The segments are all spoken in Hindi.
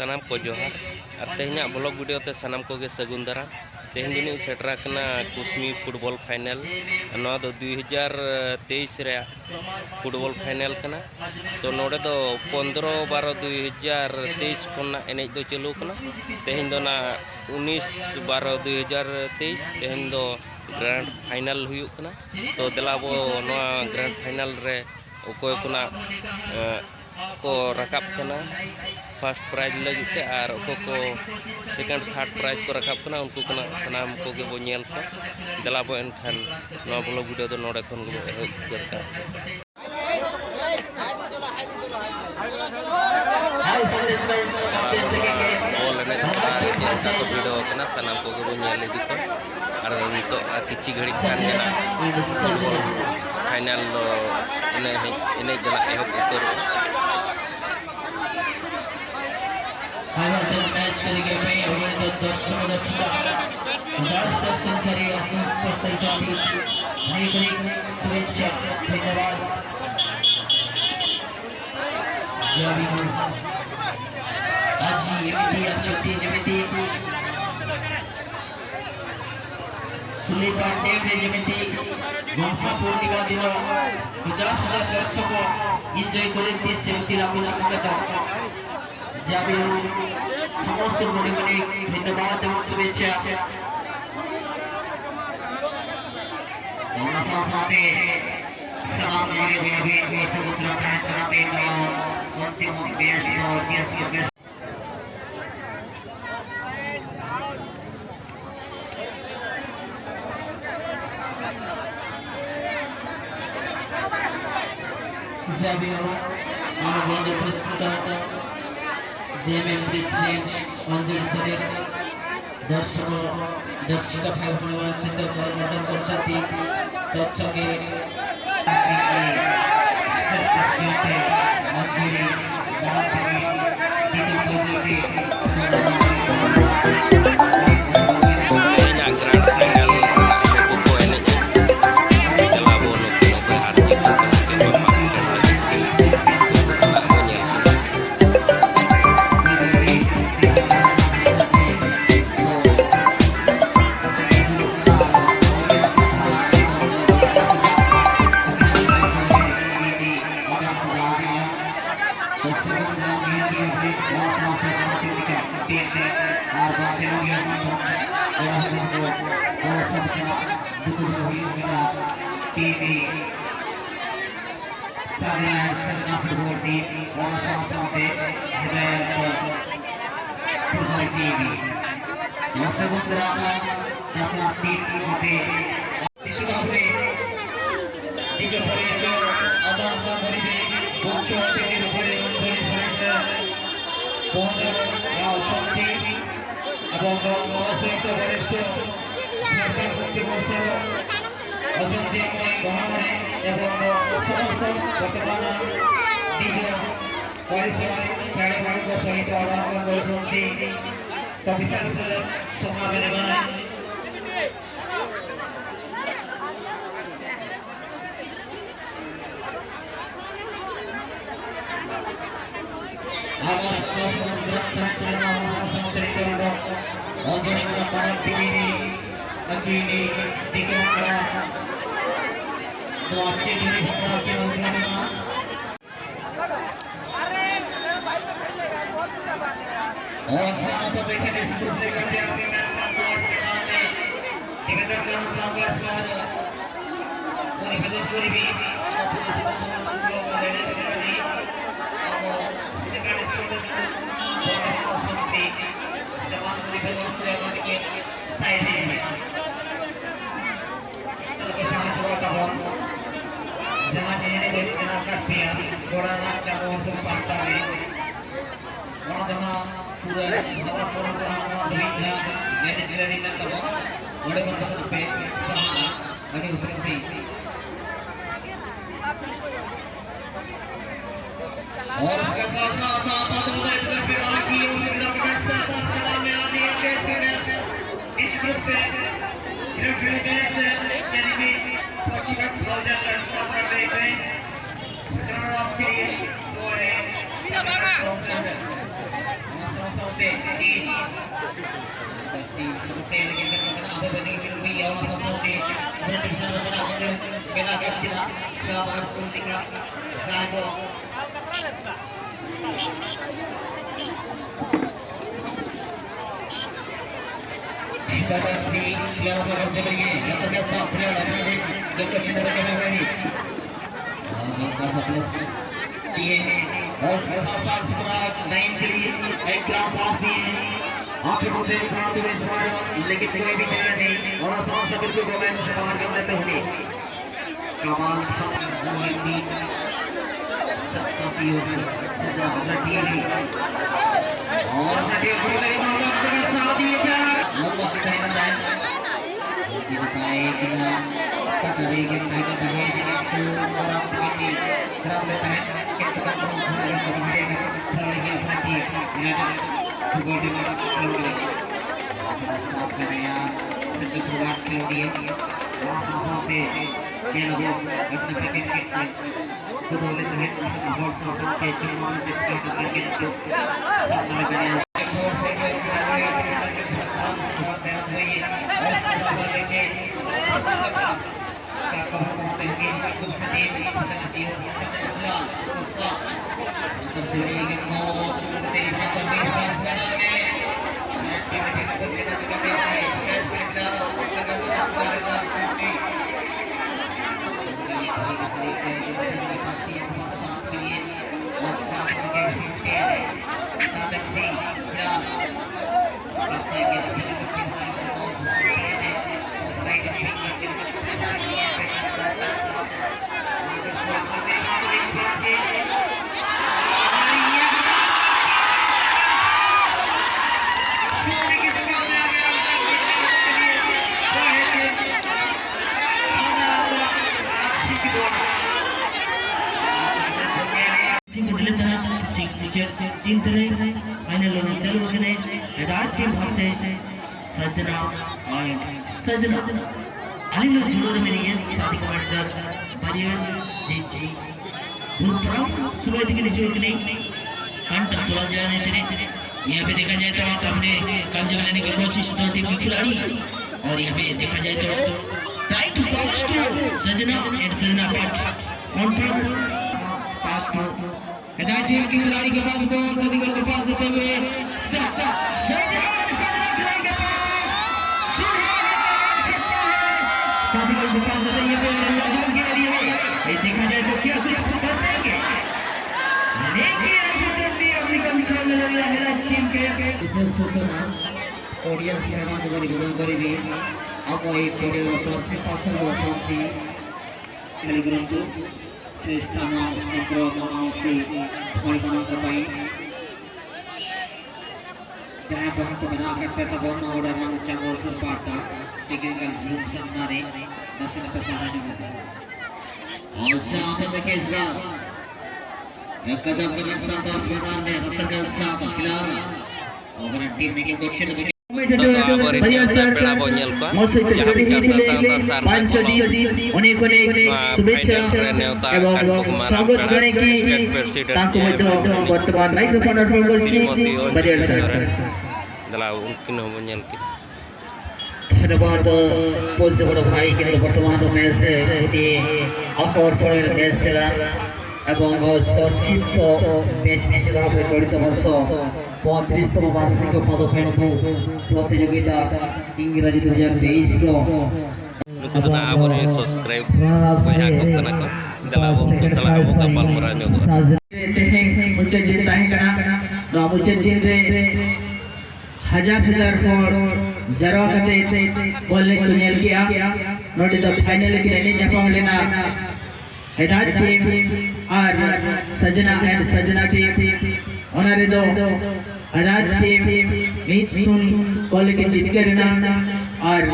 सानाम को जोहार और तेहना ब्लॉग वीडियो ते सानाम को गे सगुन दारा तेहन दिन सेटरा कना कुसमी फुटबॉल फाइनल नवा दो 2023 रे फुटबॉल फाइनल कना तो नोडे दो 15/12/2023 खना एनेज दो चालू कना तेहन दो ना 19/12/2023 तेहन दो ग्रैंड फाइनल हुई कना तो देलाबो नवा ग्रैंड फाइनल रे ओकोय कना को रकाब कना फर्स्ट प्राइज लगे और को सेकंड थर्ड प्राइज को रकाब कना उनको कना सनाम को गे बो नेल को देलाबो एनखान नवा ब्लॉग वीडियो दो नोडे खन गो एहब दरकार बॉल एने जैसा को वीडियो कना सनाम को गे बो नेल इदी को और नितो किछि घड़ी खान जना फुटबॉल फाइनल इने जना एहब उतर मैच खेलेंगे भाई और तो दर्शक हजार दर्शन करे असम उपस्थित साथी अनेक शुभेच्छा धन्यवाद जमीन आज एमिति आसोती जेमिति सुले पांडे में जेमिति गुंफा पूर्णिमा दिन हजार दर्शक एंजॉय करते सेल्फी लाखों चिंता जाबे समस्त मने मने धन्यवाद और शुभेच्छा साथे सलाम मेरे भाई को समुद्र का कराते हैं अंतिम बेस और बेस जाबे हम बंद प्रस्तुत जेएमएम प्रेसिडेंट अंजलि सदर दर्शिका भाई से निवेदन कर साथी तत्संगे अंजलि बड़ा फुटबॉल टीम और साथ हिदायत फुटबॉल टीम समुद्रा दसरा टीम होते इसुदाबे निज परिचय आदान करिबे कोच अतिथि रूपे अंजलि सरेंद्र पद गाँव शक्ति एवं सहित वरिष्ठ साथी प्रतिवर्षर असंख्य गहन एवं समस्त वर्तमान निज परिसर खेल सहित आह्वान कर तो विशेष समावेश बना और साथ देखे निश्चित रूप से करते हैं मैच संतोष मैदान में निवेदन करना चाहूंगा इस बार और निवेदन करी भी पूरे समर्थन को लेडीज के लिए अब सेकंड स्टूडेंट को बहुत शक्ति समान को निवेदन करने के साइड है तब साथ होता हो जहां ने इतना काटिया गोड़ा ना चाहो सब पाटा है और दना पूरा हवा पूरा दुनिया लेडीज गैलरी में तब बड़े बच्चे सब पे सहा बड़ी उससे से और इसके साथ साथ आप मुझे 10 मैदान की और सुविधा के साथ 10 मैदान में आज ये के सीरीज इस ग्रुप से ग्रेट फिलिपींस यानी कि 45,000 का हिस्सा कर दे गए रनर अप के लिए वो है si seperti yang kita kena apa bagi kita lebih ya orang sampai berarti bisa kena kita sahabat ketika sahaja kita si yang akan sebenarnya yang terbiasa beliau dan juga sudah berkembang plus दिए हैं और इसके साथ साथ स्कोर 9 के लिए एक ग्राम पास दिए हैं आखिर मुद्दे बनाते हुए स्कोर लेकिन कोई भी खेल नहीं और आसान से बिल्कुल गोल लाइन से बाहर कर लेते हुए कमाल मोहिद्दीन सत्ताती से सजा नटीली और नटी को लगे माता के साथ ये क्या लंबा कितना ही जाए दिन पाए कितना करेंगे ताकि है दिन तो और आप की खराब लेता है कितना थोड़ा ये बढ़िया खेलने की अपनी टीम यूनाइटेड फुटबॉल टीम साथ में नया सिटी फुटबॉल खिलाड़ी है और साथ पे खेल वो अपने पैकेट के खुद लेते हैं इस माहौल से के चुनाव डिस्ट्रिक्ट करके जो सामने में नया छोर से के साथ बहुत देना हुई और इसके साथ साथ लेके सबके पास का कवर बनाते हुए स्कूल से टीम सचनाती और सचना उसको साथ तब से ये कि नो तेरी बात पर 20 बार इस मैदान में टीम को से का भी है स्पेस के खिलाड़ी तक साथ मारे का ये सही पास टीम के साथ के लिए और साथ के सीटे हैं तक से या इसका ये सही टीम का परफॉर्मेंस राइट विंग के साथ तीन तरह फाइनल होने चल रहे हैं रात के वर्सेस सजना और सजना अली लोग जुड़ो मेरी ये शादी का मर्डर परिवार जी गुरुपुरम सुबह के लिए शुरू करें कंटर सुलझ जाने तेरे यहाँ पे देखा जाए तो हमने कर्ज बनाने की कोशिश तो टीम की खिलाड़ी और यहाँ पे देखा जाए तो right pass to Sajna and Sajna but counter pass to team की खिलाड़ी के पास बॉल सदीगर को पास देते हुए सजना खिलाड़ी के पास सदीगर को पास देते हुए देखा जाए तो क्या कुछ कर पाएंगे लेकिन अनफॉर्चुनेटली अपनी कंट्रोल में ले लिया टीम के इसे सूचना ऑडियंस के आगे को निवेदन करेंगे अब ये वीडियो पास से शांति खाली करंतु से स्थान स्नेह से थोड़ी बना कर पाई जहाँ बहुत बना करते तब वो ऑर्डर में चंगो सर पाटा टेक्निकल जोन सामने नसीब का सहारा नहीं और साथ में कैसा एक कदम के साथ मैदान में हत्या के साथ खिलाड़ी और टीम में के क्वेश्चन में बढ़िया सर मौसम के जोड़ी दिले 500 दी अनेक शुभेच्छा एवं स्वागत जणे की ताको मध्य वर्तमान माइक्रोफोन अर्पण करछि बढ़िया सर दला उनकिन हो नेल की धन्यवाद पूज्य बड़ भाई के वर्तमान में से अति आकर्षण मैच थिला एवं चर्चित मैच निश्चित भाव जड़ित वर्ष 35तम वार्षिक पदफेण प्रतियोगिता इंग्राजी 2023 को नुकुतना आबरे सब्सक्राइब बया को कना को दला वो सला को कपाल मरा नो रहते हैं मुझे दिन ताहे कना नो मुझे दिन रे हजार करोड़ जरो कते बोलने को नेल किया नोटी द फाइनल की नहीं जापान लेना हेडात टीम और सजना एंड सजना टीम ओनरे दो आजाद टीम मीच सुन कॉल के जीत के रहना और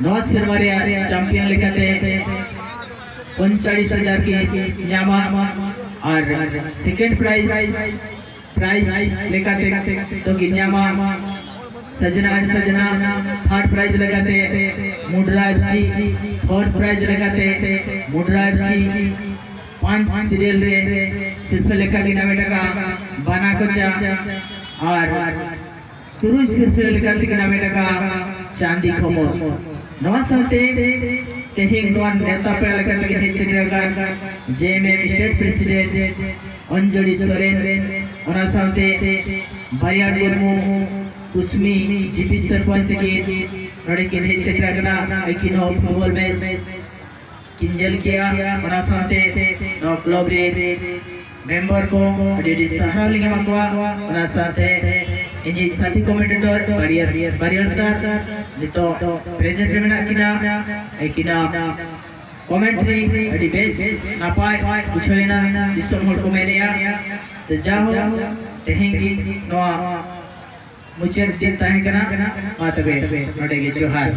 9 फरवरी चैंपियन लिखते 39,000 की जामा और सेकंड प्राइज लिखते तो कि जामा सजना थर्ड प्राइज लगाते मुड्रा एफसी फोर्थ प्राइज लगाते मुड्रा एफसी 5 सीरियल रे सिर्फ लेखा की नामे टका बना को चा और तुरुज सिरफिल लेकर तिकना बेटा चांदी खोमो नवा साथे तेहिंग नवा नेता पे लेकर तिकन head secretary JMM state president Anjali Soren ओना साथे भारियार मुर्मू उसमी जीपी सरपंच के नोडे किन हेड सेक्रेटरी कना आइकिन हो फुटबॉल मैच किंजल किया ओना साथे नो क्लब रे मेंबर को अडी सहारा लिंग मकवा ओना साथे इंजी साथी कमेंटेटर बारियर सर नितो प्रेजेंट रे मेना किना आइकिना कमेंट्री अडी बेस नापाय बुझाइना दिसम हल को मेनिया ते जाहो तेहिंगी नोआ मुचेर दिन ताहे कना मा तबे नोडे गे जोहार